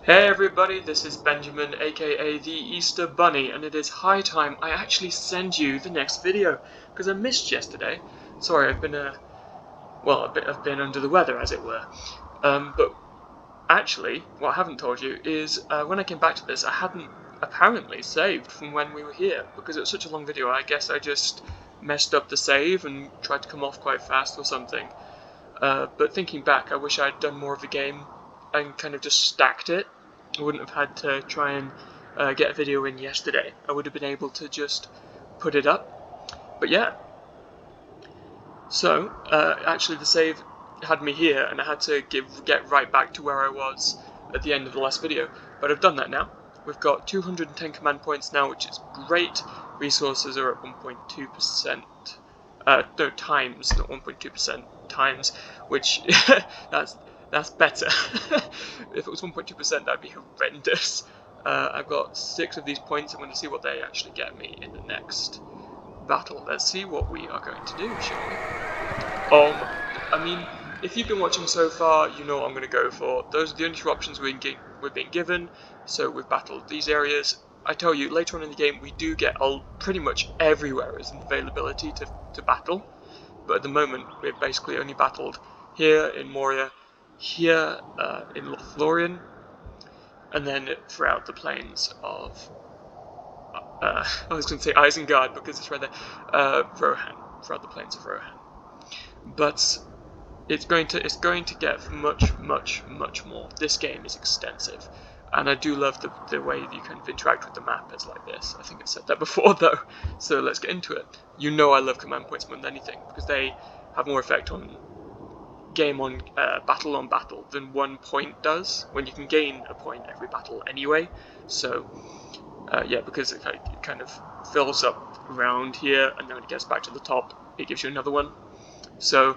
Hey everybody, this is Benjamin, aka the Easter Bunny, and it is high time I actually send you the next video, because I missed yesterday. Sorry, I've been I've been under the weather, as it were. But actually, what I haven't told you is, when I came back to this, I hadn't apparently saved from when we were here, because it was such a long video. I guess I just messed up the save and tried to come off quite fast or something. But thinking back, I wish I'd done more of the game and kind of just stacked it. I wouldn't have had to try and get a video in yesterday. I would have been able to just put it up. But yeah. So, actually the save had me here, and I had to get right back to where I was at the end of the last video. But I've done that now. We've got 210 command points now, which is great. Resources are at 1.2%. No, times, not 1.2%, times, which that's better. If it was 1.2%, that'd be horrendous. I've got 6 of these points. I'm going to see what they actually get me in the next battle. Let's see what we are going to do, shall we? I mean, if you've been watching so far, you know what I'm going to go for. Those are the only 2 options we're being given. So we've battled these areas. I tell you, later on in the game, we do get pretty much everywhere as an availability to battle. But at the moment, we've basically only battled here in Moria, here in Lothlorien, and then throughout the plains of, I was going to say Isengard because it's right there, Rohan, throughout the plains of Rohan. But it's going to get much more. This game is extensive. And I do love the way that you kind of interact with the map as like this. I think I said that before though, so let's get into it. You know I love command points more than anything, because they have more effect on battle on battle than 1 point does, when you can gain a point every battle anyway. So yeah, because it kind of fills up around here, and then when it gets back to the top, it gives you another one. So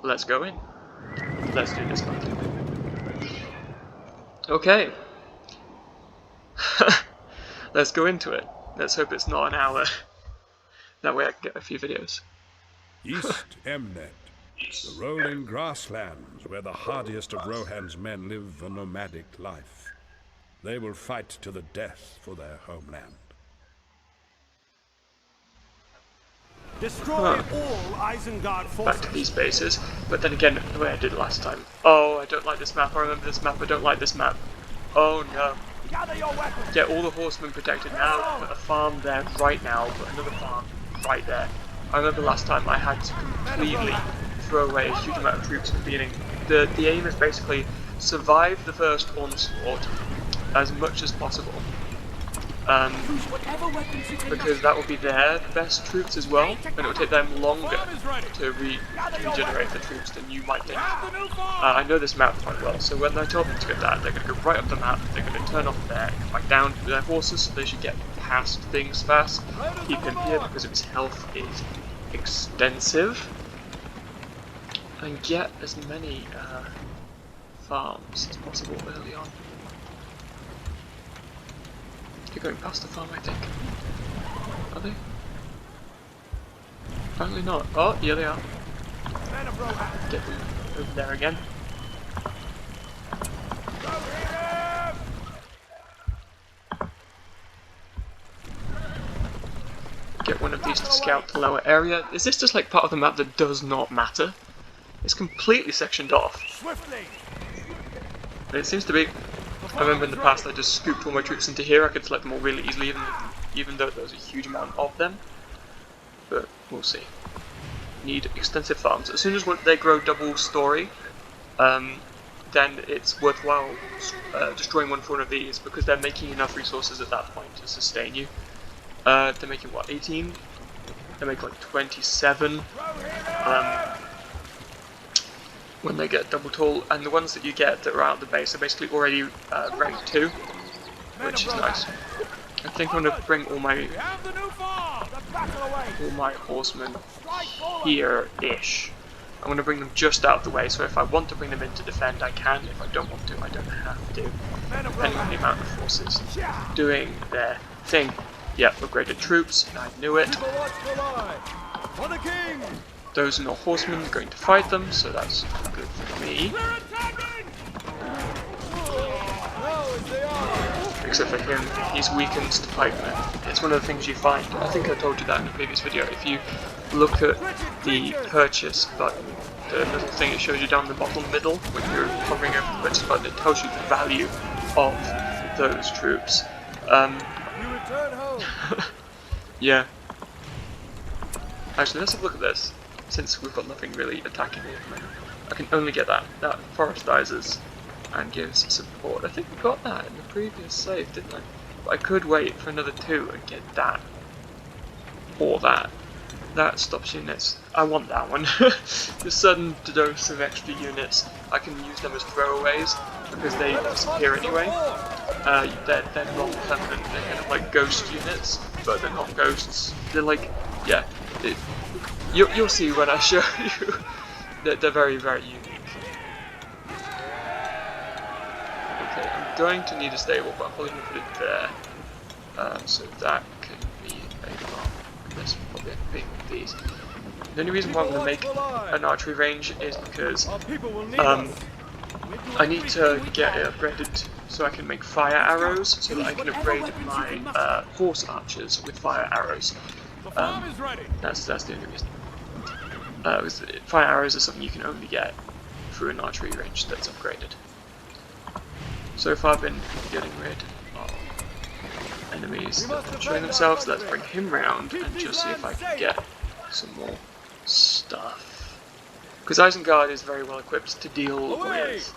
let's go in. Let's do this battle. Okay. Let's go into it. Let's hope it's not an hour. That way I can get a few videos. East Emnet, the rolling grasslands where the hardiest of Rohan's men live a nomadic life. They will fight to the death for their homeland. Destroy all Isengard forces. Back to these bases, but then again, the way I did last time. Oh, I don't like this map. I remember this map. I don't like this map. Oh no. Gather your weapons. Get all the horsemen protected now. Put a farm there right now. Put another farm right there. I remember last time I had to completely throw away a huge amount of troops at the beginning. The aim is basically survive the first onslaught as much as possible. Because that will be their best troops as well, and it will take them longer to regenerate the troops than you might think. I know this map quite well, so when I tell them to get that, they're going to go right up the map, they're going to turn off there, back down to their horses, so they should get past things fast. Keep him here because his health is extensive, and get as many farms as possible early on. They're going past the farm, I think. Are they? Apparently not. Oh, yeah they are. Get them over there again. Get one of these to scout the lower area. Is this just like part of the map that does not matter? It's completely sectioned off. And it seems to be. I remember in the past I just scooped all my troops into here. I could select them all really easily, even though there was a huge amount of them. But we'll see. Need extensive farms. As soon as they grow double story, then it's worthwhile destroying one for one of these, because they're making enough resources at that point to sustain you. They're making what, 18? They make like 27. When they get double tall, and the ones that you get that are out of the base are basically already rank 2, which is nice. I think I'm going to bring all my horsemen here-ish. I'm going to bring them just out of the way, so if I want to bring them in to defend, I can. If I don't want to, I don't have to, depending on the amount of forces doing their thing. Yeah, upgraded troops, I knew it. Those are not horsemen going to fight them, so that's good for me. except for him, he's weakened to pikemen. It's one of the things you find. I think I told you that in a previous video. If you look at the purchase button, the little thing it shows you down the bottom middle when you're hovering over the purchase button, it tells you the value of those troops. Yeah. Actually, let's have a look at this. Since we've got nothing really attacking me at the moment, I can only get that. That forestizes and gives support. I think we got that in the previous save, didn't I? But I could wait for another 2 and get that. Or that. That stops units. I want that one. The sudden dose of extra units, I can use them as throwaways because they disappear anyway. They're non-permanent. They're kind of like ghost units, but they're not ghosts. They're like, yeah. You'll see when I show you. They're very, very unique. Okay, I'm going to need a stable, but I'm probably going to put it there. So that can be a bomb. Let's probably pick these. The only reason why I'm going to make an archery range is because I need to get it upgraded so I can make fire arrows, so that I can upgrade my horse archers with fire arrows. That's the only reason. Fire arrows are something you can only get through an archery range that's upgraded. So far I've been getting rid of enemies that are showing themselves. Let's bring him round and just see if I can get some more stuff. Because Isengard is very well equipped to deal with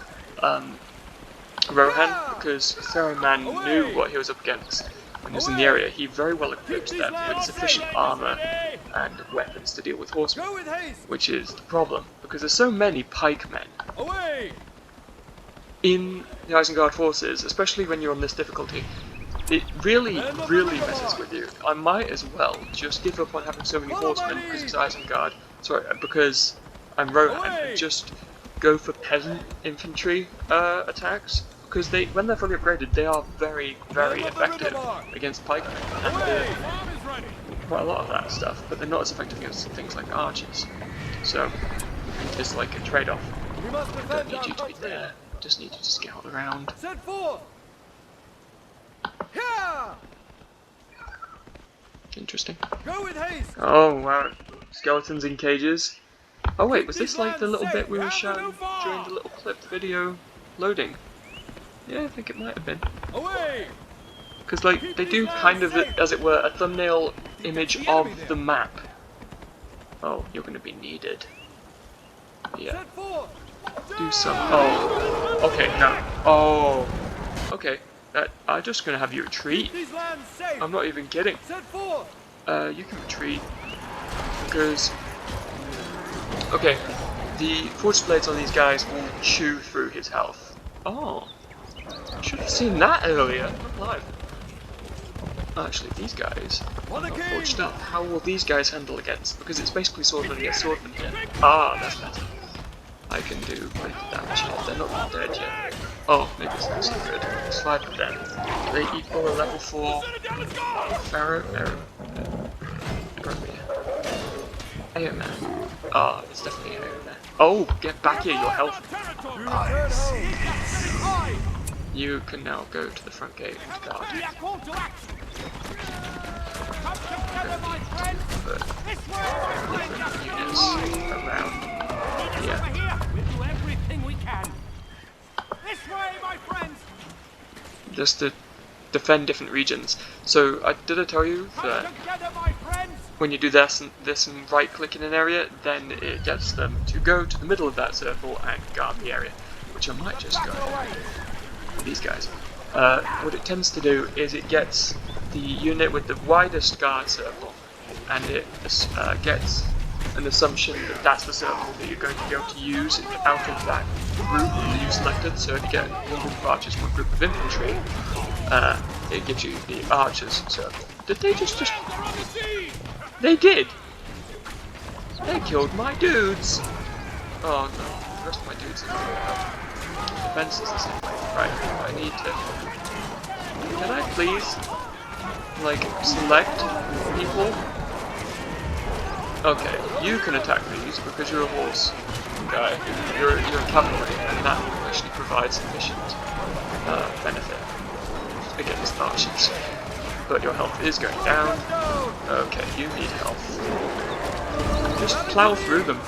Rohan, because Saruman knew what he was up against when he was in the area. He very well equipped them with sufficient armour and weapons to deal with horsemen, which is the problem, because there's so many pikemen in the Isengard forces, especially when you're on this difficulty. It really, really messes with you. I might as well just give up on having so many horsemen because it's Isengard, because I'm Rohan, and just go for peasant infantry attacks, because when they're fully upgraded, they are very, very effective against pikemen, and quite a lot of that stuff, but they're not as effective against things like archers. So it's like a trade-off. I don't need you to be there, I just need you to scout around. Interesting. Oh wow, skeletons in cages. Oh wait, was this like the little bit we were shown during the little clipped video loading? Yeah, I think it might have been. Because like, they do kind of, as it were, a thumbnail image of the map. Oh, you're going to be needed. Yeah. Do some... Oh. Okay, no. Oh. Okay. I'm just going to have you retreat. I'm not even kidding. You can retreat. Because... Okay. The force blades on these guys will chew through his health. Oh. I should have seen that earlier. Not live. Actually, these guys are not forged up. How will these guys handle against? Because it's basically swordman against swordman here. Ah, that's better. I can do quite a damage here. They're not dead yet. Oh, maybe it's not so good. Let's fight with them. They equal a level 4 Pharaoh. Hey, man. Ah, it's definitely Hey, man. Oh, get back here, your health. You can now go to the front gate and guard. Different units around here. Just to defend different regions. So, did I tell you that when you do this and right click in an area, then it gets them to go to the middle of that circle and guard the area, which I might just go with these guys. What it tends to do is it gets the unit with the widest guard circle, and it gets an assumption that that's the circle that you're going to be able to use out of that group that you selected. So if you get one group of archers, one group of infantry, it gives you the archers circle. Did they just... They did! They killed my dudes! Oh no, the rest of my dudes are going out. Defense is the same way. Right, I need to... Can I please, like, select people? Okay, you can attack these because you're a horse guy. You're a cavalry, and that actually provides sufficient benefit. against archers. But your health is going down. Okay, you need health. Just plow through them.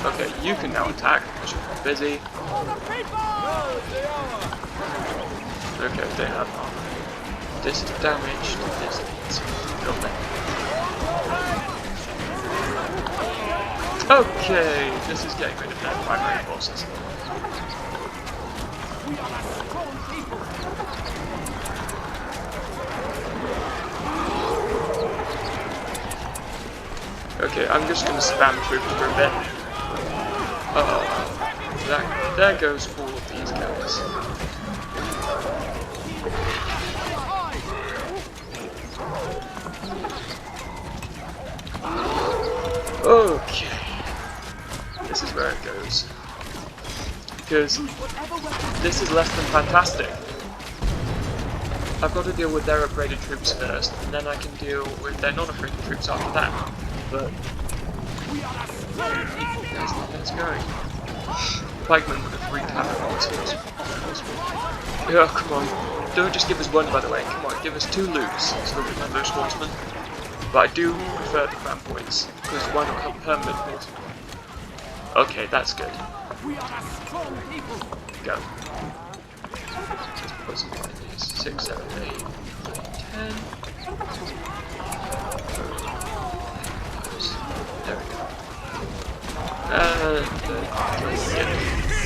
Okay, you can now attack because you're busy. Okay, they have armor. This is damaged. This needs building. Okay, this is getting rid of their primary forces. Okay, I'm just gonna spam troops for a bit. Oh, there goes all of these guys. Okay. This is where it goes. Because this is less than fantastic. I've got to deal with their upgraded troops first, and then I can deal with their non-upgraded troops after that. But that's going. Flagman would have wreaked havoc on this. Yeah, come on. Don't just give us one, by the way. Come on, give us 2 loops so that we can have those horsemen. But I do prefer the fan points, because why not have permanent horsemen? Okay, that's good. Go. Let's put some like these. 6, 7, 8, 10. There we go.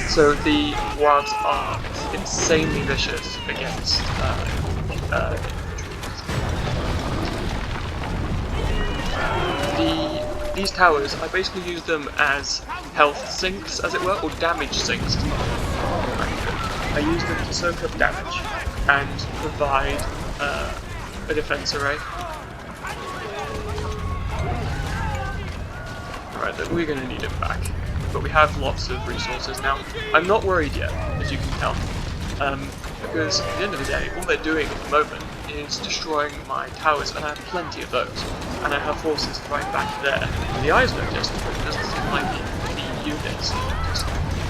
So the wards are insanely vicious against these towers. I basically use them as health sinks, as it were, or damage sinks. I use them to soak up damage and provide a defense array. Alright, then we're going to need him back. But we have lots of resources now. I'm not worried yet, as you can tell. Because at the end of the day, all they're doing at the moment is destroying my towers, and I have plenty of those. And I have forces right back there. And the eye's noticed, but it doesn't seem like the units.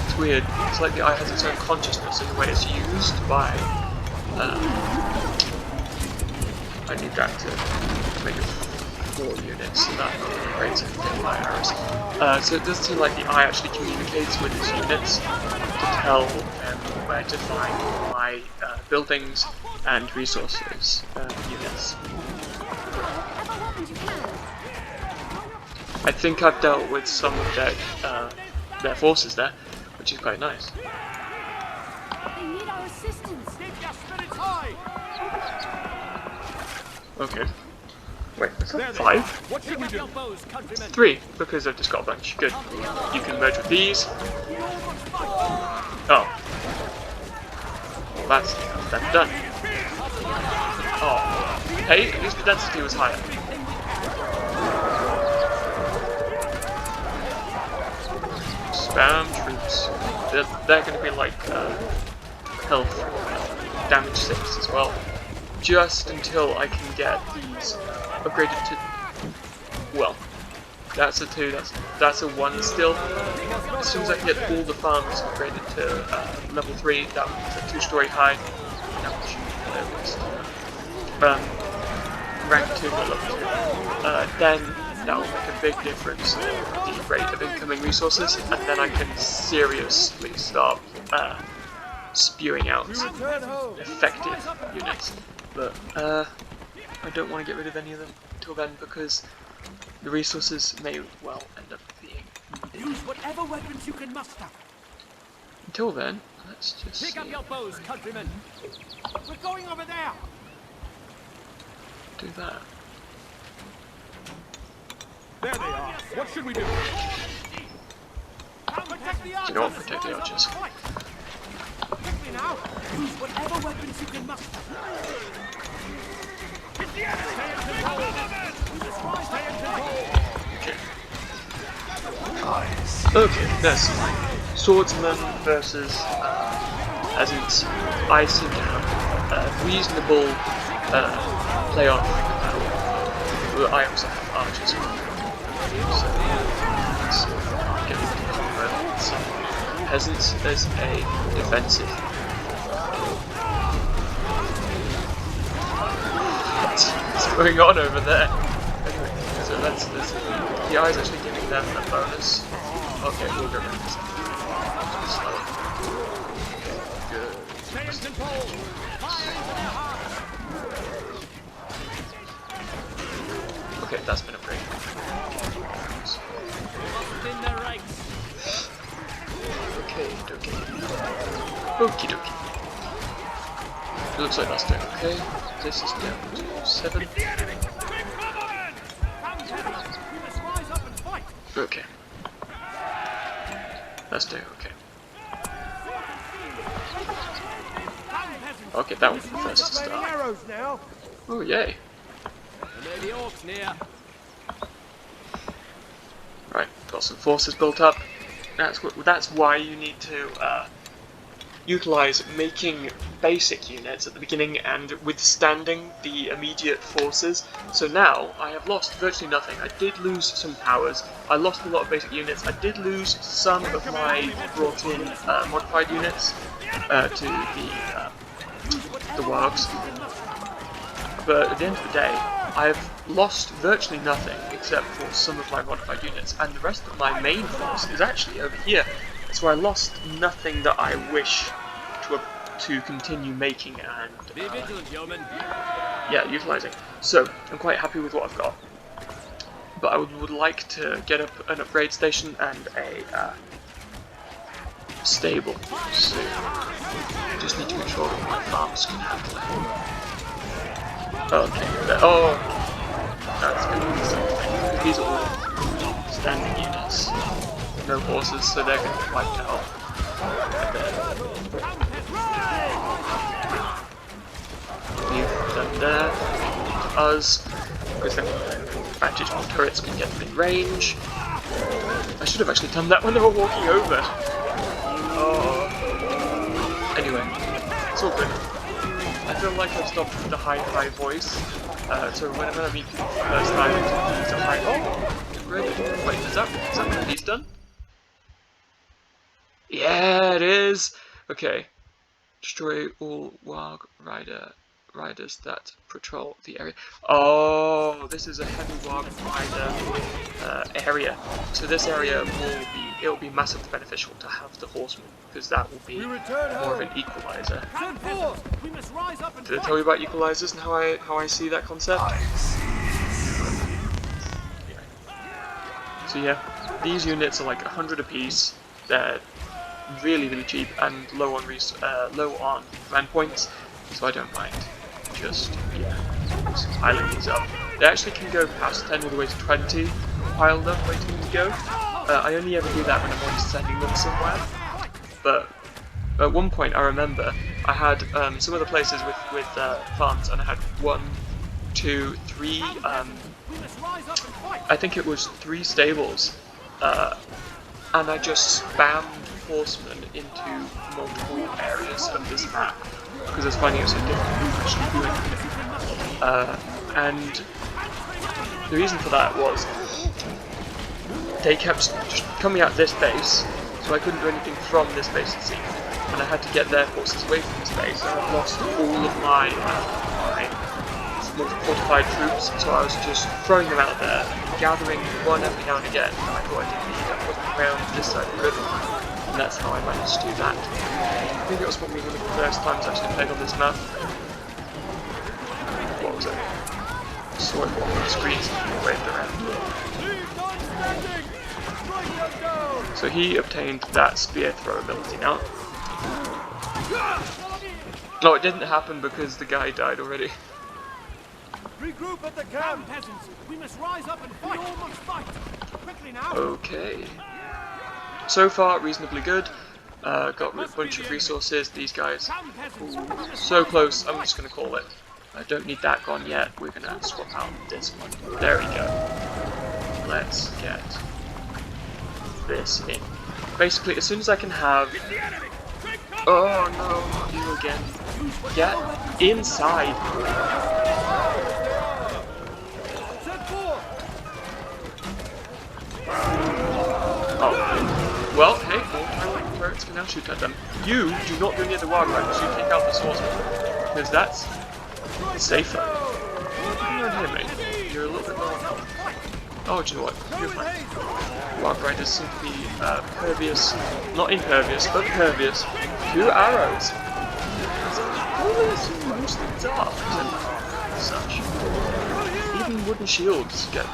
It's weird. It's like the eye has its own consciousness in the way it's used by... I need that to make it 4 units, so that creates anything by arrows. So it does seem like the eye actually communicates with its units to tell them where to find my buildings and resources units. I think I've dealt with some of their forces there, which is quite nice. They need our assistance. Okay. Wait, is that 5? What should we do? 3, because I've just got a bunch. Good. You can merge with these. Oh. Well, that's them done. Oh. Hey, at least the density was higher. Spam troops. They're going to be like health damage 6 as well. Just until I can get these upgraded to, well, that's a 2, that's a 1 still. As soon as I can get all the farms upgraded to level 3, that was a 2-story high, at least. Rank 2 or level 2. Then that will make a big difference in the rate of incoming resources, and then I can seriously start spewing out effective units. But I don't want to get rid of any of them until then, because the resources may well end up being needed. Use whatever weapons you can muster. Until then, let's just Pick up your bows, countrymen. We're going over there. do that. There they are. What should we do? Protect the archers. You know what? Protect the archers. Quickly now. Use whatever weapons you can muster. Hit the enemy. Stay in control. Stay in control. Okay, that's fine. Swordsman versus peasants. I seem to have a reasonable playoff. I also have archers. So let's get the combo with some peasants as a defensive. going on over there? Anyway, so let's the eye's actually giving them a bonus. Okay, we'll go around this. Slow. Good. Okay, that's been upgraded. Okay, okay. Okie dokie. It looks like that's doing okay. This is down to 7. Okay. That's doing okay. Okay, that was the first to start. Oh, yay. Right, got some forces built up. That's why you need to utilize making basic units at the beginning and withstanding the immediate forces. So now I have lost virtually nothing. I did lose some powers. I lost a lot of basic units. I did lose some of my brought in modified units to the wargs. But at the end of the day, I've lost virtually nothing except for some of my modified units, and the rest of my main force is actually over here. So I lost nothing that I wish to continue making and yeah, utilizing. So I'm quite happy with what I've got, but I would like to get up an upgrade station and a stable. So I just need to make sure that my farms can handle it. Okay. Oh, that's going to be something. These are all standing units. No horses, so they're going to get wiped out. Leave them there. Us, because then advantage on turrets can get them in range. I should have actually done that when they were walking over. Oh. Anyway, it's all good. I feel like I've stopped with the high voice. So whenever I meet people for the first time, it's a high. Oh, great. Wait, is that what he's done? Yeah, it is! Okay. Destroy all warg riders that patrol the area. Oh, this is a heavy warg rider area. So this area it'll be massively beneficial to have the horsemen, because that will be more of an equalizer. Did I tell you about equalizers and how I see that concept? So yeah, these units are like 100 apiece. They're really cheap and low on command points, so I don't mind just piling these up. They actually can go past 10 all the way to 20 piled up waiting to go. I only ever do that when I'm already sending them somewhere, but at one point I remember I had some other places with farms, and I had 1, 2, 3 I think it was 3 stables, and I just spammed horsemen into multiple areas of this map because I was finding it so difficult actually doing it. And the reason for that was they kept just coming out this base, so I couldn't do anything from this base it seemed, and I had to get their forces away from this base, and I've lost all of my fortified troops, so I was just throwing them out there, gathering one every now and again that I thought I didn't need, and putting them around this side of the river, and that's how I managed to do that. I think it was probably one of the first times I actually played on this map. What was it? I saw it on the screen, something waved around. So he obtained that spear throw ability now. No, it didn't happen because the guy died already. Regroup at the camp, peasants. We must rise up and fight. We all must fight. Quickly now. Okay. So far, reasonably good. Got a bunch of resources. These guys, ooh, so close. I'm just gonna call it. I don't need that gone yet. We're gonna swap out this one. There we go. Let's get this in. Basically, as soon as I can have. Oh no, not you again. Get inside. Oh, well, hey, all Tyrant turrets can now shoot at them. You do not go near the wild riders, you take out the swordsman, because that's safer. around here, mate. You're a little bit low on health. Oh, do you know what? You're fine. Wild Riders seem to be pervious, not impervious, but pervious to arrows. Bullets are mostly dark and such. Even wooden shields get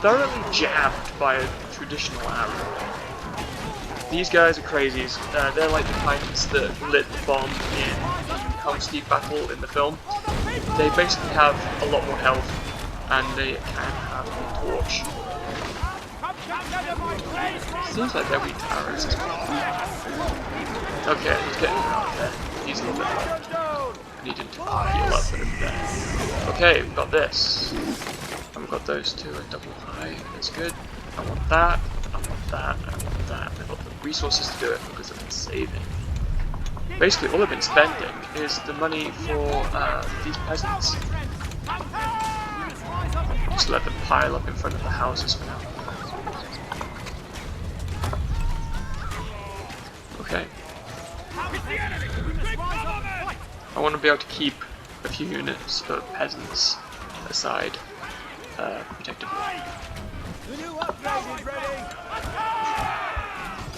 thoroughly jabbed by a traditional arrow. These guys are crazies. They're like the Titans that lit the bomb in Helm's Deep Battle in the film. They basically have a lot more health, and they can have a torch. Seems like they're weak to arrows as well. Okay, let's get him out of there. He's a little bit low. I need him to heal up a bit there. Okay, we've got this. And we've got those two at double high. That's good. I want that. I want that. I want that. I've got the resources to do it because I've been saving. Basically, all I've been spending is the money for these peasants. Just let them pile up in front of the houses for now. Okay. I want to be able to keep a few units of peasants aside, protectively.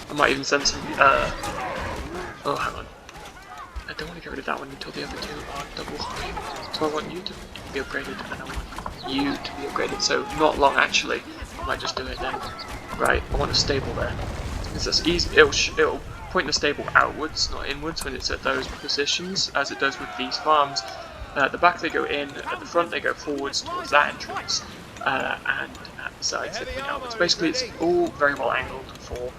I might even send some, oh, hang on. I don't want to get rid of that one until the other two are double high. So I want you to be upgraded, and I want you to be upgraded. So not long, actually. I might just do it then. Right, I want a stable there. Because that's easy. It'll point the stable outwards, not inwards, when it's at those positions, as it does with these farms. At the back they go in, at the front they go forwards towards that entrance, and at the sides they point outwards. Basically, it's all very well angled for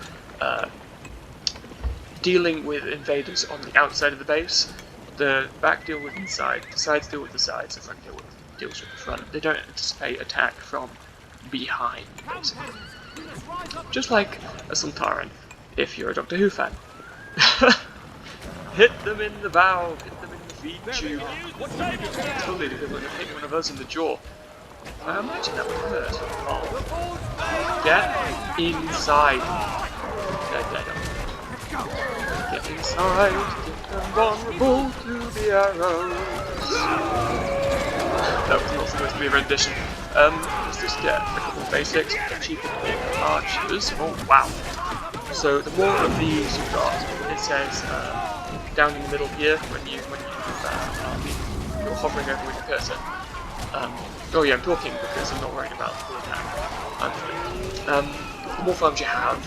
dealing with invaders on the outside of the base. The back deal with inside, the sides deal with the sides, the front deals with the front. They don't anticipate attack from behind, basically. Just like a Sultaran, if you're a Doctor Who fan. Hit them in the bow, hit them in the feet tube. Totally the equivalent of hitting one of us in the jaw. I imagine that would hurt. Oh. Get inside. Get inside, get them vulnerable to the arrows. That was not supposed to be a rendition. Let's just get a couple of basics. Cheaper than archers. Oh wow. So the more of these you've got, it says down in the middle here when you're hovering over with your cursor. Oh yeah, I'm talking because I'm not worried about the attack. The more farms you have,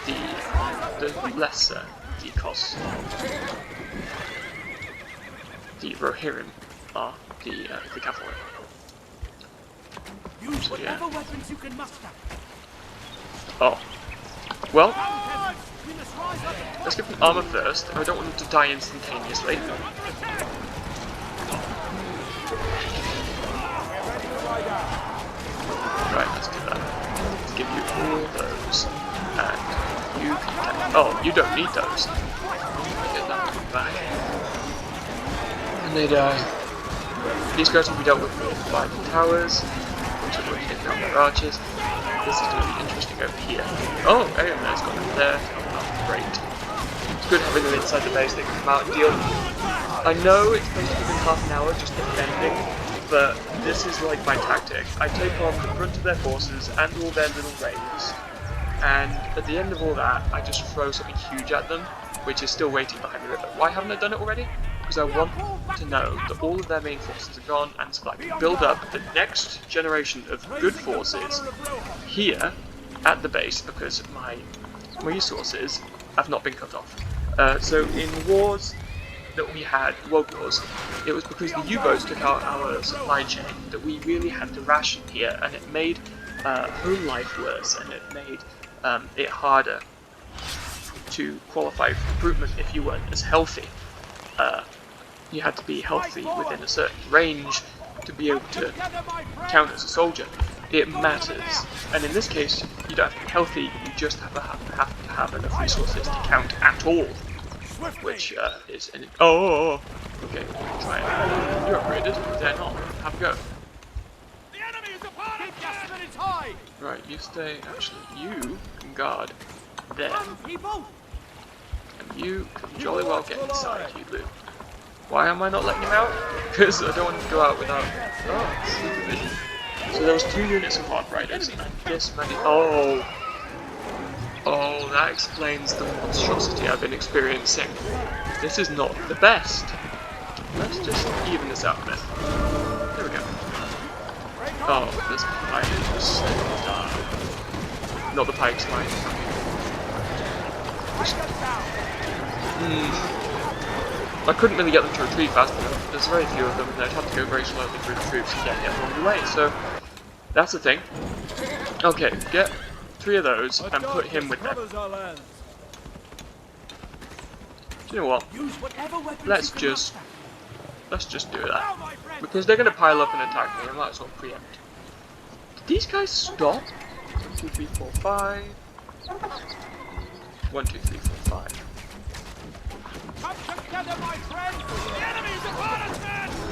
the lesser the cost of the Rohirrim are the cavalry. So, yeah. Oh. Well, let's give them armor first. I don't want them to die instantaneously. Right, let's do that. Let's give you all those. And you can take... Oh, you don't need those. Get that one back. And they die. These guys will be dealt with by the towers, which are going to take down their archers. This is going to be interesting over here. Oh, Aeon's got them there. Oh, great. It's good having them inside the base. They can come out and deal. I know it's supposed to be half an hour just defending, but this is like my tactic. I take on the brunt of their forces and all their little raids, and at the end of all that, I just throw something huge at them, which is still waiting behind the river. Why haven't I done it already? Because I want to know that all of their main forces are gone, and so I can build up the next generation of good forces here at the base, because my resources have not been cut off. So in wars that we had, World Wars, it was because the U-boats took out our supply chain that we really had to ration here, and it made home life worse, and it made it harder to qualify for recruitment if you weren't as healthy. You had to be healthy within a certain range to be able to count as a soldier. It matters, and in this case, you don't have to be healthy. You just have to have enough resources to count at all, which is an okay. Try it. You're upgraded. They're not. Have a go. The enemy is upon us! It's high! Right, you stay. Actually, you can guard them, People! and you can jolly well get inside. You Luke. Why am I not letting him out? Because I don't want him to go out without... Oh, supervision. So there was 2 units of hard riders and this many... Oh! Oh, that explains the monstrosity I've been experiencing. This is not the best. Let's just even this out a bit. There we go. Oh, this pike is not the pike's mine. I couldn't really get them to retreat fast enough. There's very few of them, and I'd have to go very slowly through the troops to get along the way. So that's the thing. Okay, get 3 of those and put him with them. Do you know what? Let's just do that. Because they're going to pile up and attack me, I might as well preempt. Did these guys stop? 1, 2, 3, 4, 5. 1, 2, 3, 4, 5.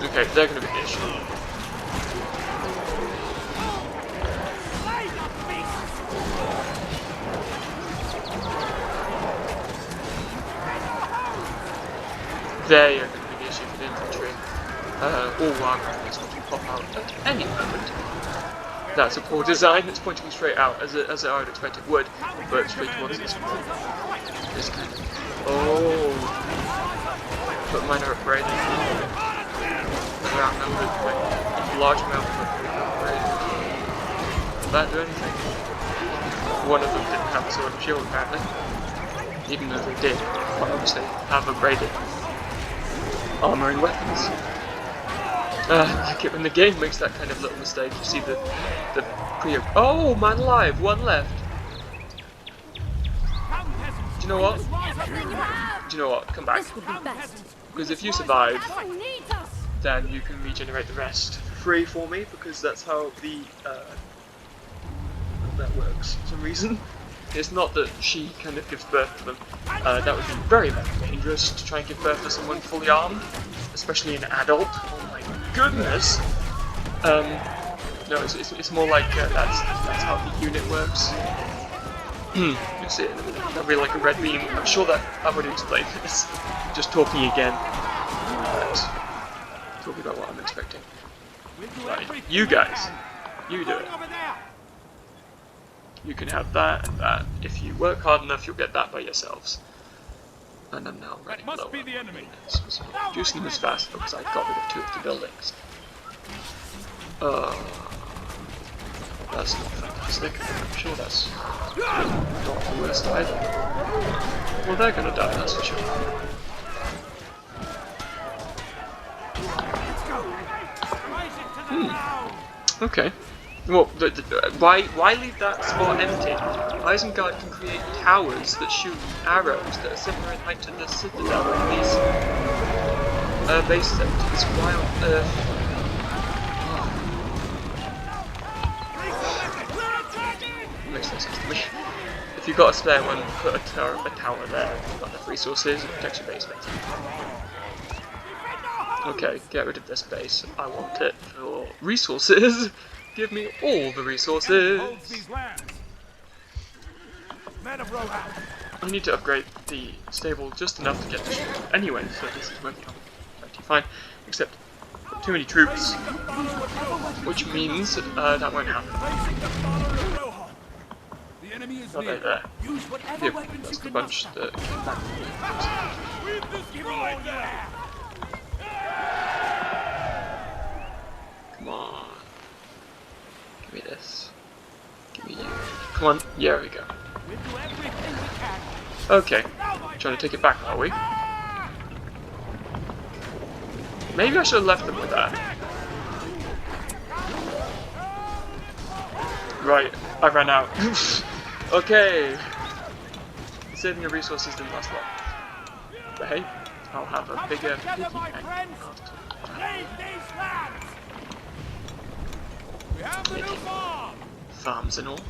Okay, they're going to be an issue. They are going to be the issue for the infantry. All Warcraft will pop out at any moment. That's a poor design, it's pointing straight out, as I would expect it would, but straight towards this one. This kind of... Oh! But mine are upgraded. They're outnumbered by a large amount of upgraded. Did that do anything? One of them didn't have a sword and shield apparently. Even though they did, obviously, have upgraded armor and weapons. I like it when the game makes that kind of little mistake. You see the pre... Oh, man alive! 1 left! Do you know what? Do you know what? Come back. Because if you survive, then you can regenerate the rest free for me, because that's how the that works for some reason. It's not that she kind of gives birth to them. That would be very, very dangerous to try and give birth to someone fully armed, especially an adult. Oh my goodness! No, it's more like that's how the unit works. You'll see it in a minute. That'll be like a red beam. I'm sure that I've already explained this. Just talking again. Talking about what I'm expecting. Right, you guys, you do it. You can have that and that. If you work hard enough, you'll get that by yourselves. And I'm now running low. Reducing them as fast because I got rid of 2 of the buildings. That's not fantastic. I'm sure that's not the worst either. Well, they're gonna die, that's for sure. Okay. Well, why leave that spot empty? Isengard can create towers that shoot arrows that are similar in height to the citadel in these base sectors. Why on earth? Makes no sense to me. If you've got a spare one, put a tower there. If you've got enough resources, it protects your base better. Okay, get rid of this base. I want it for resources. Give me all the resources. I need to upgrade the stable just enough to get the shield anyway, so this is working out pretty fine. Except too many troops, which means that won't happen. Oh, they're there. Yep, that's the bunch that came back. Come on. Give me this. Give me you. Come on. Yeah, there we go. Okay. Trying to take it back, are we? Maybe I should have left them with that. Right. I ran out. Okay. Saving your resources didn't last long. But hey, I'll have a bigger farms and all. Do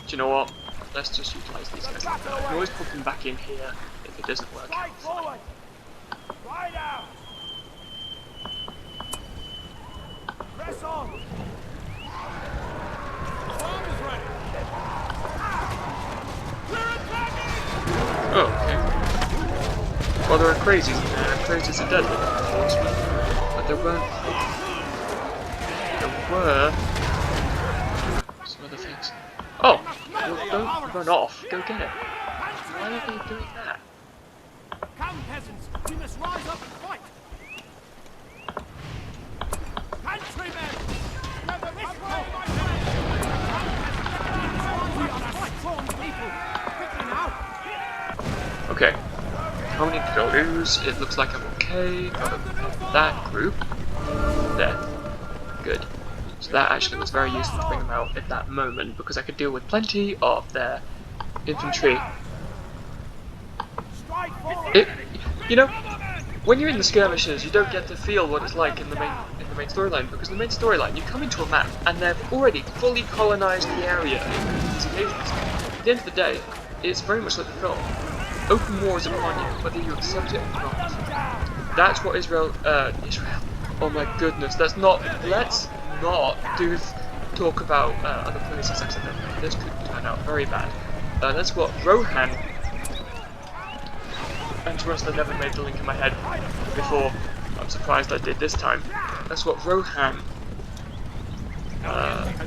you know what? Let's just utilize these guys like that. I can always put them back in here if it doesn't work out. Fine. Press on. Oh, okay. Well, there are crazies in there. crazes are deadly, horsemen, but there weren't. There were some other things. Oh, well, don't run off. Go get it. Why are they doing that? Come, peasants, we must rise up and fight. Countrymen, never this way, my friend. We are a strong people. Quickly now. Okay. How many did I lose? It looks like I'm okay. Got that group. There. Good. So that actually was very useful to bring them out at that moment because I could deal with plenty of their infantry. You know, when you're in the skirmishes, you don't get to feel what it's like in the main storyline, because in the main storyline you come into a map and they've already fully colonized the area in these occasions. At the end of the day, it's very much like the film. Open war is upon you, whether you accept it or not. That's what Israel. Oh my goodness, let's not talk about other places accidentally. This could turn out very bad. That's what Rohan. And to rest, I never made the link in my head before. I'm surprised I did this time. That's what Rohan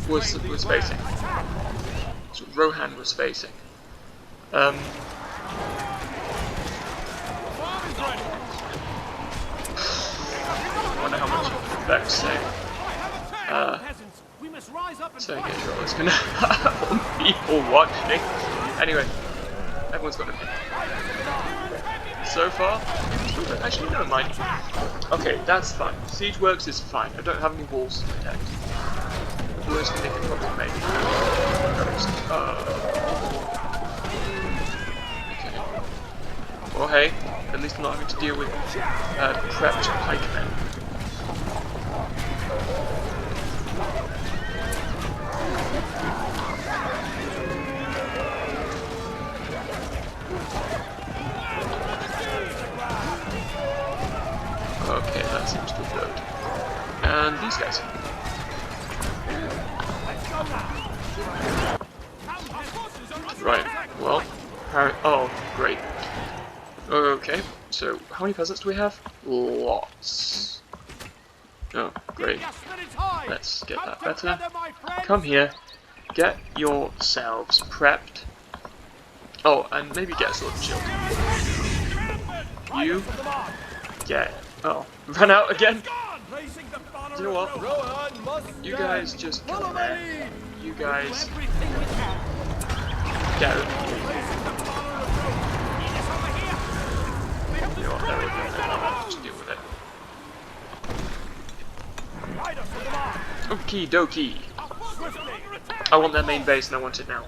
was facing. That's what Rohan was facing. I wonder how much Beck's saying. Saying Israel is gonna have people watching. Anyway, everyone's got an opinion. So far, actually, never mind. Okay, that's fine. Siege works is fine. I don't have any walls to protect. The worst thing they can probably make. Okay. Well, hey, at least I'm not having to deal with prepped pikemen. Okay, that seems to have worked. And these guys. Right, well, oh, great. Okay, so how many peasants do we have? Lots. Oh, great. Let's get that better. Come here. Get yourselves prepped. Oh, and maybe get a sword and shield. You get... Oh, run out again? Do you know what? You guys just come there. You guys... Go. You know what, there we go. Just deal with it. Okie dokie. I want their main base and I want it now.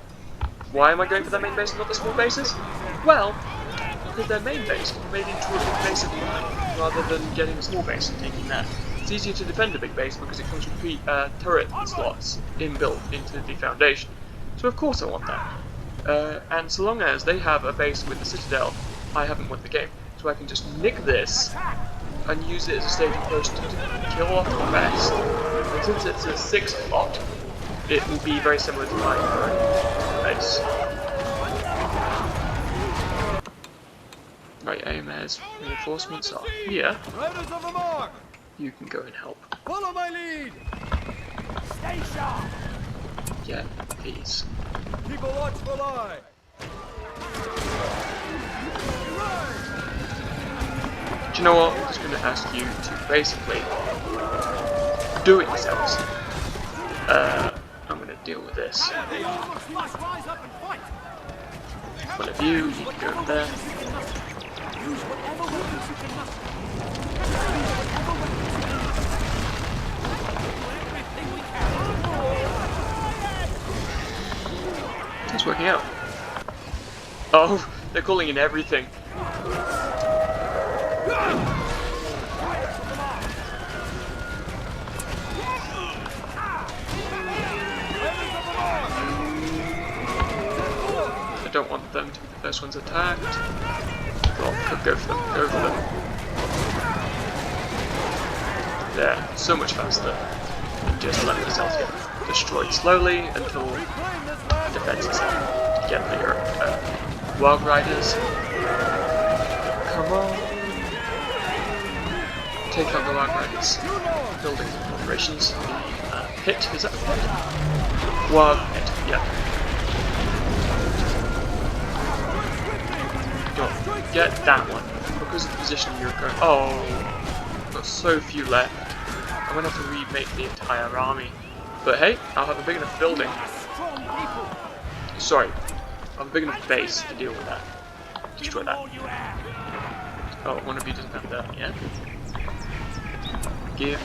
Why am I going for their main base and not the small bases? Well, because their main base can be made into a big base of mine, rather than getting a small base and taking that. It's easier to defend a big base because it comes with turret slots inbuilt into the foundation. So of course I want that. And so long as they have a base with the citadel, I haven't won the game. So I can just nick this and use it as a staging post to kill off the rest. And since it's a 6 slot, it will be very similar to my current base. Right, AMA's reinforcements are here. You can go and help. Follow my lead. Stay sharp. Get these. Keep a watchful eye. Do you know what? I'm just going to ask you to basically do it yourselves. I'm going to deal with this. One of you can go over there. It's working out. Oh, they're calling in everything. I don't want them to be the first ones attacked. Go for them, go for them. There, so much faster. Just let yourselves get destroyed slowly until defense is up. Get your wild riders. Come on. take out the Warg Riders. Building operations. The pit, is that a pit? Warg pit, yeah. Don't get that one. Because of the position you're going. Oh, got so few left. I'm gonna have to remake the entire army. But hey, I'll have a big enough building. Sorry, I'll have a big enough base to deal with that. Destroy that. Oh, one of you doesn't have that yet. Give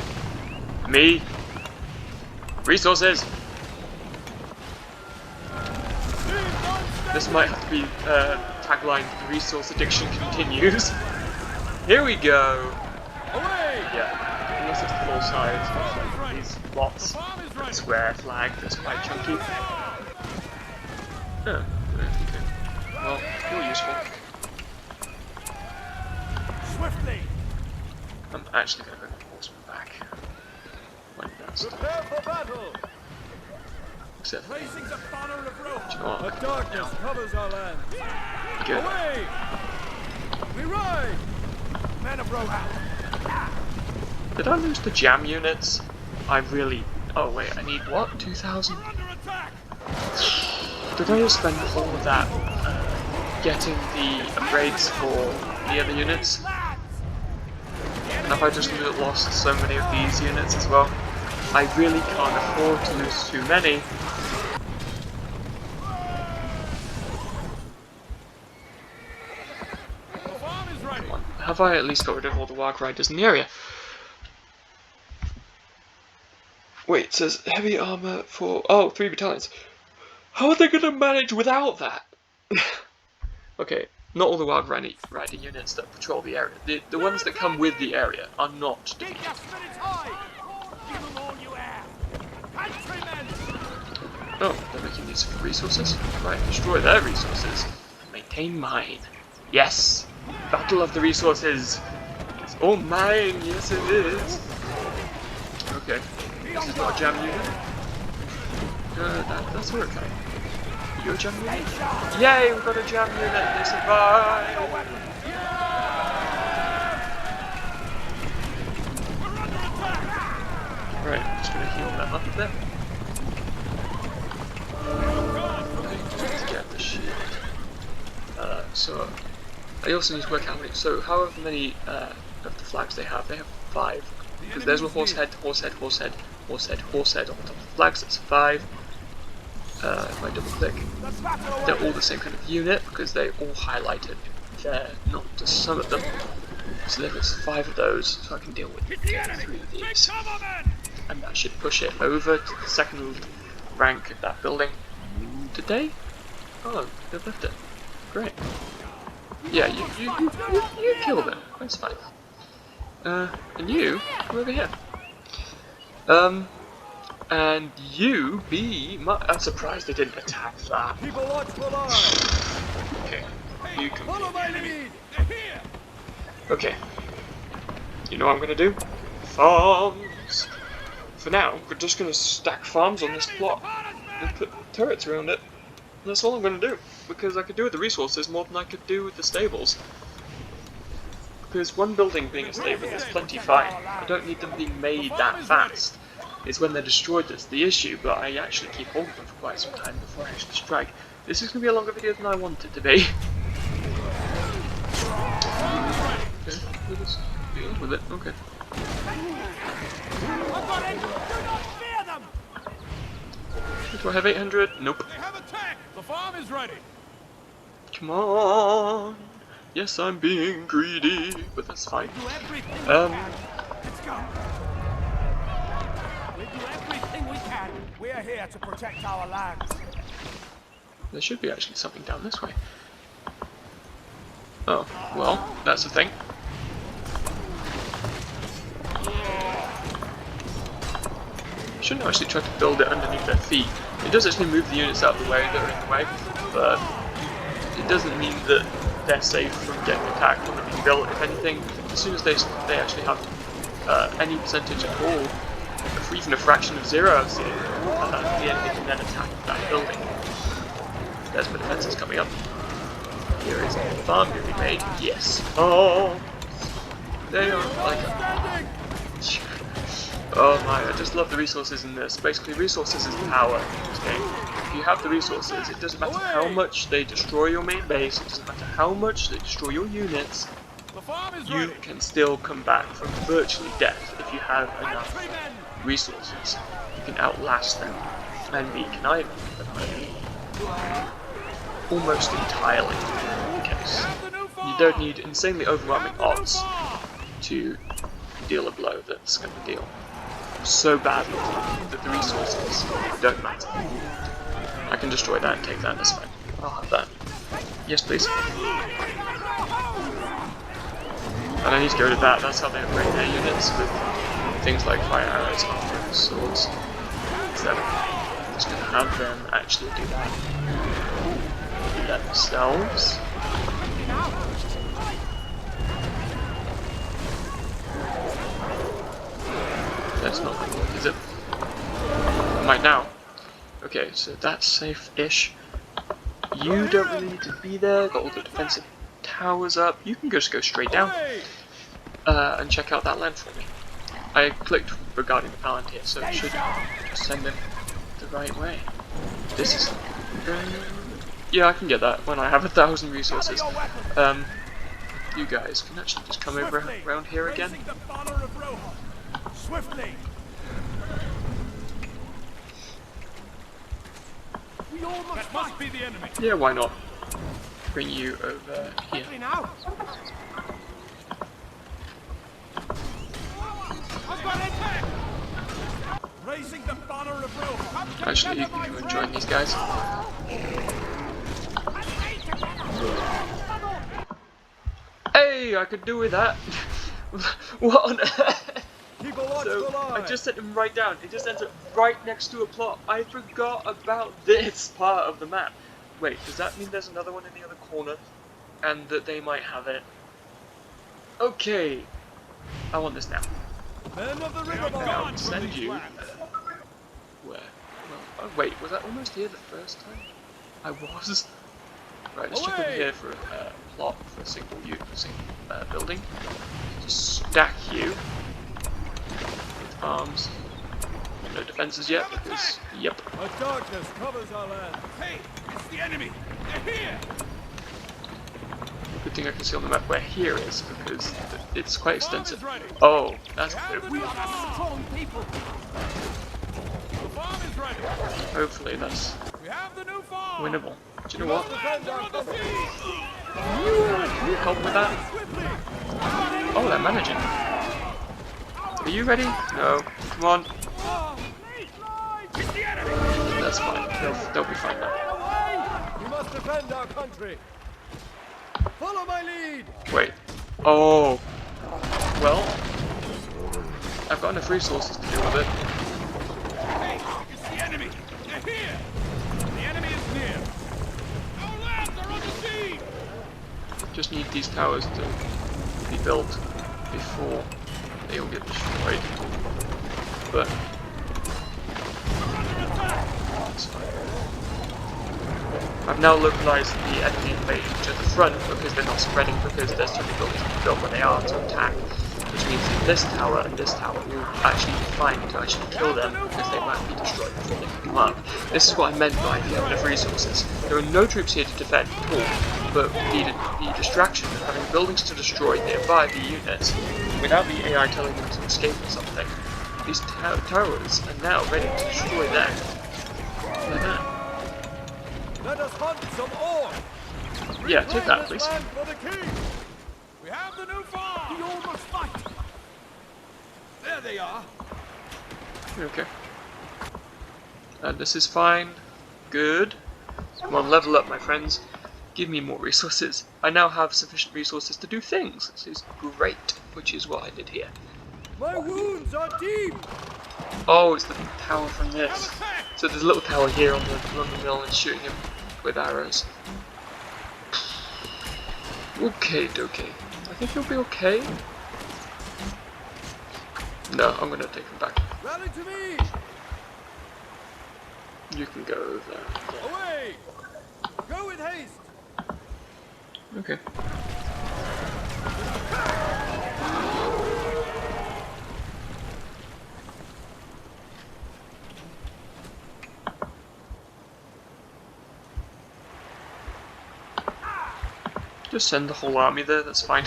me resources. This might have to be tagline: "The resource addiction continues." Here we go. Yeah, unless it's full size. These lots square flag that's quite chunky. Oh, okay. Well, you're useful. Swiftly. I'm actually going to bring the horseman back when that's done. Prepare for battle. Except for, Raising the banner of Rome. do you know what? The darkness covers our land. Good. Away! We ride! Men of Rohan. Did I lose the jam units? I really... Oh wait, I need what? 2,000? Under attack. Did I just spend all of that getting the upgrades for the other units? And have I just lost so many of these units as well? I really can't afford to lose too many. Come on. Have I at least got rid of all the Warg Riders in the area? Wait, it says heavy armor for... Oh, 3 battalions. How are they going to manage without that? Okay, not all the Warg Rider units that patrol the area. The ones that come with the area are not Keep defeated. your spirits high. Give them all you have. Countrymen. Oh, they're making use of resources? Right, destroy their resources and maintain mine. Yes! Battle of the resources! It's all mine, yes it is! Okay, this is not a jam unit. That's Uruk. You're a jam unit? Yay, we've got a jam unit, they survived! Right, I'm just gonna heal them up a bit. Let's get the shield. So, I also need to work out how many, so however many of the flags they have 5. Because there's a horsehead, horsehead, horsehead, horsehead, horsehead on top of the flags, that's 5. If I double click, they're all the same kind of unit because they're all highlighted there, not just some of them. So there's 5 of those, so I can deal with 3 of these. And that should push it over to the second rank of that building. Did they? Oh, they left it. Great. Yeah, you killed it. That's fine. And you, come over here. And you be my... I'm surprised they didn't attack that. Keep a watchful eye. Okay, you can Follow be my the enemy. lead. They're here. Okay. You know what I'm gonna do? Farms! For now, we're just gonna stack farms on this plot and put turrets around it. That's all I'm gonna do. Because I could do with the resources more than I could do with the stables. Because one building being a stable is plenty fine. I don't need them being made that fast. It's when they're destroyed that's the issue, but I actually keep hold of them for quite some time before I actually strike. This is going to be a longer video than I want it to be. Okay, we'll just deal with it, okay. Do I have 800? Nope. They have attacked. The farm is ready. Come on! Yes, I'm being greedy, but that's fine. Do everything Let's go. We'll do everything we can. We're here to protect our lands. There should be actually something down this way. Oh, well, that's the thing. Shouldn't actually try to build it underneath their feet. It does actually move the units out of the way that are in the way, but it doesn't mean that they're safe from getting attacked when they're being built. If anything, as soon as they actually have any percentage at all, or even a fraction of 0, the enemy can then attack that building. There's my defences coming up. Here is a farm being made. Yes. Oh! They are like... Oh my, I just love the resources in this. Basically, resources is power in this game. If you have the resources, it doesn't matter how much they destroy your main base, it doesn't matter how much they destroy your units, you can still come back from virtually death if you have enough resources. You can outlast them and be conniving almost entirely in the case. You don't need insanely overwhelming odds to deal a blow that's going to deal so badly that the resources don't matter. I can destroy that and take that, that's fine. I'll have that. Yes, please. And I need to go to that, that's how they upgrade their units with things like fire arrows, armor, swords. So I'm just going to have them actually do that themselves. That's not going to work, is it? Might now. Okay, so that's safe-ish. You don't really need to be there, got all the defensive towers up. You can just go straight down and check out that land for me. I clicked regarding the Palantir, so it should just send them the right way. This is... yeah, I can get that when I have 1,000 resources. You guys can actually just come over around here again. Swiftly. That must be the enemy. Yeah, why not? Bring you over here. Now. I've got it. Raising the banner of Rohan. Actually, you can go and join these guys. Hey, I could do with that. What on earth? So, I just set him right down. It just ends up right next to a plot. I forgot about this part of the map. Wait, does that mean there's another one in the other corner? And that they might have it? Okay. I want this now. I'll send you... where? Well, oh wait, was I almost here the first time? I was. Right, let's check over here for a plot for a single building. Just stack you. Arms. No defenses yet because, yep. A darkness covers our land. Hey, it's the enemy. They're here. Good thing I can see on the map where here is because it's quite extensive. Oh, that's good. We are strong people. The farm is ready. Hopefully that's winnable. Do you know what? Can you help with that? Oh, they're managing. Are you ready? No. Come on. That's fine. They'll be fine now. We must defend our country. Follow my lead. Wait. Oh. Well, I've got enough resources to deal with it. Hey, it's the enemy. They're here. The enemy is near. Our lands are on the sea. Just need these towers to be built before they all get destroyed. But that's fine. I've now localized the enemy invasion to the front because they're not spreading because there's too many buildings built where they are to attack. Which means that this tower and this tower will actually be fine to actually kill them because they might be destroyed before they can come up. This is what I meant by the element of resources. There are no troops here to defend at all, but the distraction of having buildings to destroy nearby the units without the AI telling them to escape or something. These towers are now ready to destroy them. Like that. Let us hunt some ore. Yeah, take that, please. We have the new farm. We all must fight. There they are. Okay. And this is fine. Good. Come on, level up, my friends. Give me more resources. I now have sufficient resources to do things. This is great, which is what I did here. My wounds are deep. Oh, it's the tower from this. So there's a little tower here on the lumber mill and shooting him with arrows. Okay, dokie. I think he'll be okay. No, I'm gonna take him back. Rally to me. You can go over there. Away. Go with haste. Okay. Just send the whole army there, that's fine.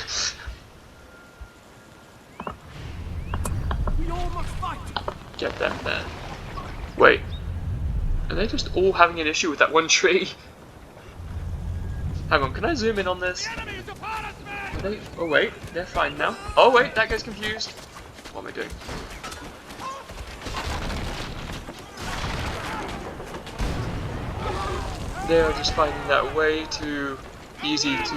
We all must fight. Get them there. Wait. Are they just all having an issue with that one tree? Hang on, can I zoom in on this? The enemy is upon us, man. Are they? Oh wait, they're fine now. Oh wait, that guy's confused. What am I doing? They are just finding that way too easy to,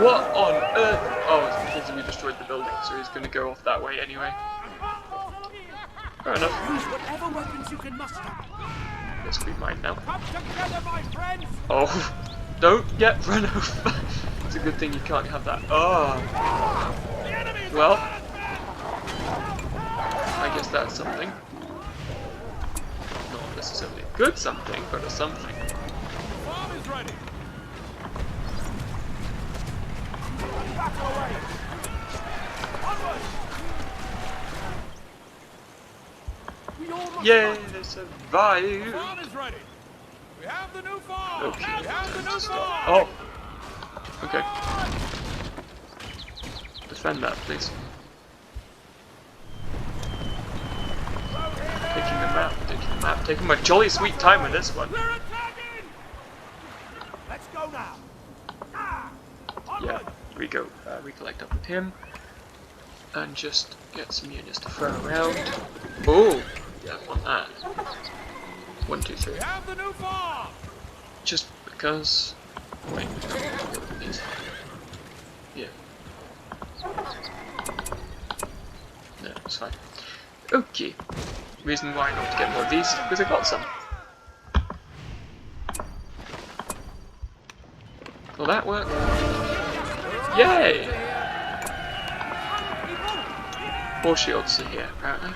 what on earth? Oh, it's because we destroyed the building, so he's gonna go off that way anyway. Fair enough. Use whatever weapons you can muster. This could be mine now. Come together, my friends. Oh, don't get run over. It's a good thing you can't have that. Oh, The enemy is well, upon us, man. I guess that's something. Not necessarily a good something, but a something. Bomb is ready. Battle away. Onward. We all must Yay, fight. they survived! Farm is ready. We have the new farm. Okay, We have the new stop. farm. Oh! Okay. Defend that, please. Taking the map, taking my jolly sweet time with this one. We're attacking. Let's go now. Ah. Yeah, Onward. recollect up with him. And just get some units to throw around. Oh! Yeah, I want that. 1, 2, 3. We have the new farm. Just because. Wait, these. Yeah. No, it's fine. Okay. Reason why not to get more of these because I got some. Will that work? Yay! 4 shields are here apparently.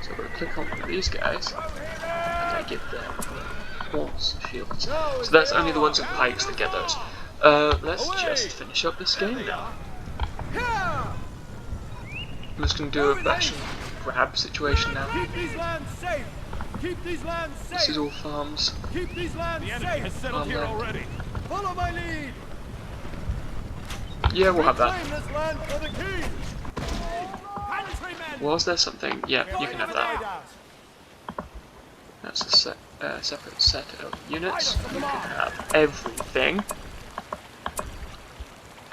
So we're going to click on one of these guys and I give them horse shields. So that's only the ones with pikes that get those. Let's just finish up this game now. I'm just going to do a bash and grab situation now. Keep these lands safe. Keep these lands safe. This is all farms. Keep these lands safe. The enemy has settled here Farmland. already. Follow my lead. Yeah, we'll have that. Claim this land for the king. Countrymen. Was there something? Yeah, you can have that. That's a separate set of units. You can have everything.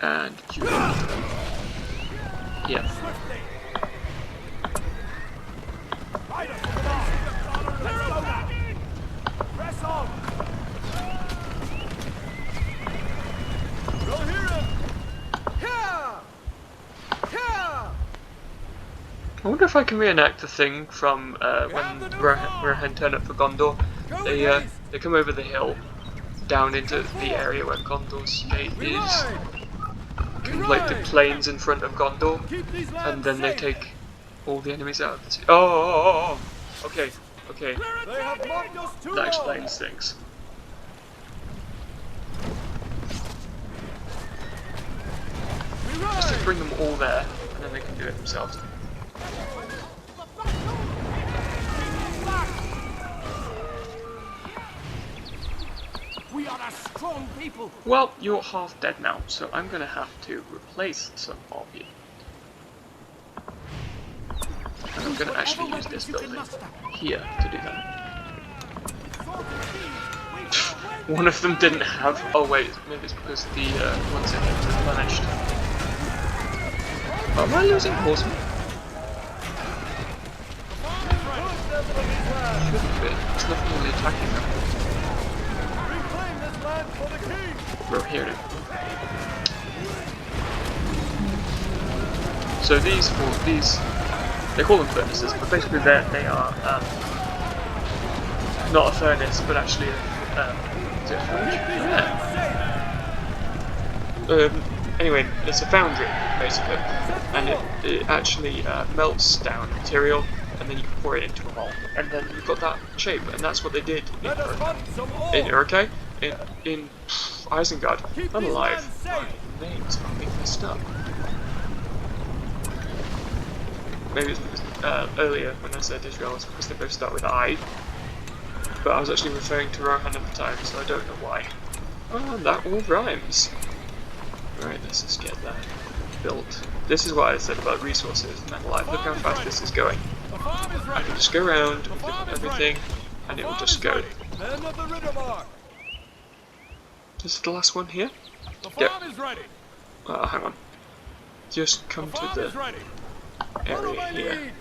And you can have them. Yeah. Swiftly. Riders to the mark. Let's go now. Press on. We'll hear him. Here. Here. I wonder if I can reenact the thing from when Rohan turn up for Gondor. They come over the hill, down into the area where Gondor's gate is, like the plains in front of Gondor, Keep these lands and then they safe. take all the enemies out of the city. Oh. Okay. They have mocked us too That long. explains things. We Just to ride. bring them all there, and then they can do it themselves. We are a strong people. Well, you're half dead now, so I'm gonna have to replace some of you. And I'm gonna actually use this building here to do that. One of them didn't have. Oh wait, maybe it's because the ones in it were managed. Am I losing horsemen? Shouldn't be. There's nothing really attacking them. Reclaim this land for the king. We're here now. So these, they call them furnaces, but basically they are not a furnace, but actually is it a forge? Yeah. Anyway, it's a foundry basically, and it actually melts down material, and then you can pour it into a mold, and then you've got that shape, and that's what they did in Let us Uruk. hunt some more. In Uruk, in Isengard. Keep I'm these alive. lands safe. My names are being messed up. Maybe it's earlier when I said Israel, it's because they both start with I. But I was actually referring to Rohan at the time, so I don't know why. Oh, that all rhymes. Right, let's just get that built. This is what I said about resources and metal life. Look how fast this is going. The farm is I ready. can just go around, The click farm on is everything, ready. and The it will farm just is go. ready. Men of the river mark. This is the last one here? The Yeah. farm is ready. Hang on. Just The come to farm is the ready. Follow area my here.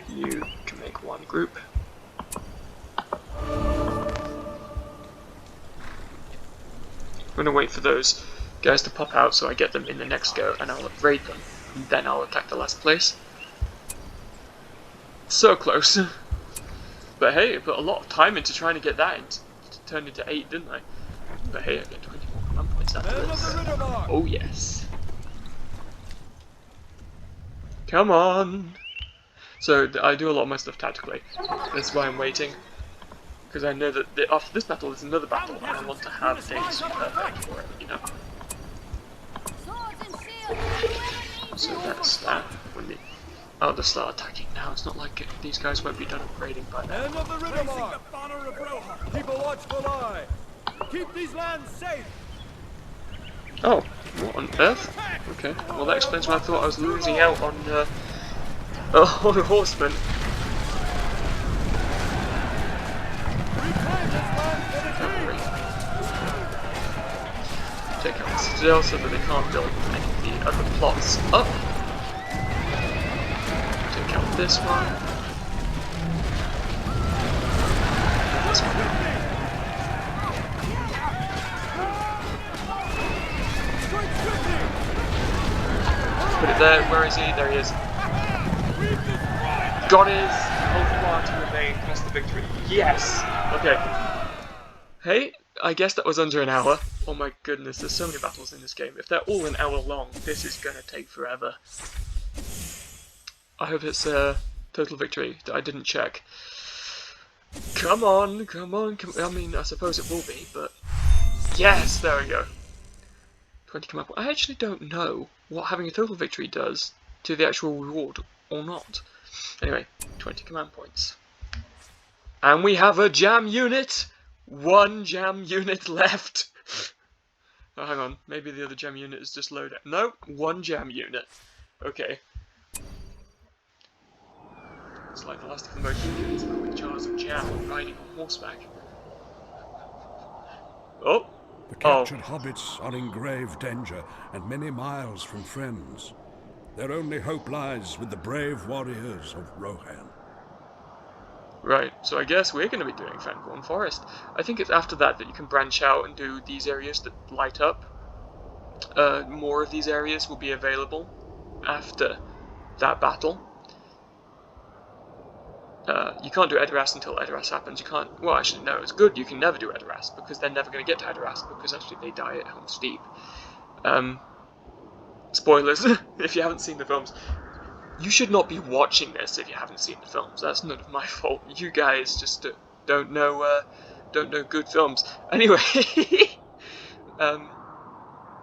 lead. You can make one group. I'm going to wait for those guys to pop out so I get them in the next go, and I'll raid them. And then I'll attack the last place. So close. But hey, I put a lot of time into trying to get that into, turned into 8, didn't I? But hey, I get 20 more command points after Men of this. the river mark. Oh yes. Come on! So I do a lot of my stuff tactically. That's why I'm waiting. Because I know that after this battle there's another battle, and I want to have things perfect for it, you know? Swords and shields, whoever needs So it. that's that. I'll just start attacking now. It's not like these guys won't be done upgrading by then. Men of the river mark. Keep a watchful eye. Keep these lands safe. Oh, what on earth? Okay, well that explains why I thought I was losing out on horsemen. Reclaim this land for the Cavalry. king. Take out the citadel so that they can't build any of the other plots up. Take out this one. And this one. Put it there. Where is he? There he is. Got his whole far to remain past the victory. Yes! Okay. Hey, I guess that was under an hour. Oh my goodness, there's so many battles in this game. If they're all an hour long, this is gonna take forever. I hope it's a total victory that I didn't check. Come on, come on, I mean, I suppose it will be, but... Yes, there we go. 20 command points. I actually don't know what having a total victory does to the actual reward or not. Anyway, 20 command points. And we have a jam unit! One jam unit left! Oh, hang on, maybe the other jam unit is just loaded. No, one jam unit. Okay. It's like the last of the Mohicans, but with jars of jam riding on horseback. Oh! The captured hobbits are in grave danger and many miles from friends. Their only hope lies with the brave warriors of Rohan. Right, so I guess we're going to be doing Fangorn Forest. I think it's after that that you can branch out and do these areas that light up. More of these areas will be available after that battle. You can't do Edoras until Edoras happens. You can't... Well, actually, no, it's good you can never do Edoras, because they're never going to get to Edoras, because actually they die at Helm's Deep. Spoilers, if you haven't seen the films. You should not be watching this if you haven't seen the films. That's none of my fault. You guys just don't know good films. Anyway,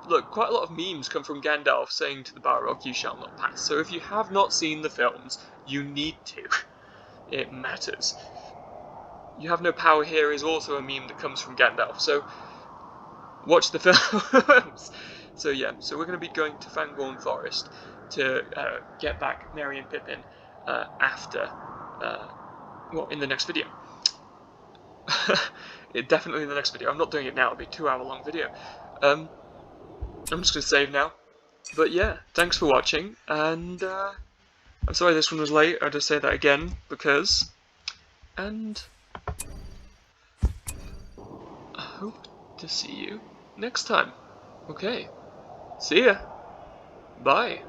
look, quite a lot of memes come from Gandalf saying to the Balrog, "You shall not pass." So if you have not seen the films, you need to. It matters. "You have no power here" is also a meme that comes from Gandalf. So watch the films. So yeah, so we're going to be going to Fangorn Forest to get back Merry and Pippin after, well, in the next video. Definitely in the next video. I'm not doing it now, it'll be a 2-hour long video. I'm just going to save now. But yeah, thanks for watching, and I'm sorry this one was late, I'll just say that again, because... And... I hope to see you next time. Okay. See ya. Bye.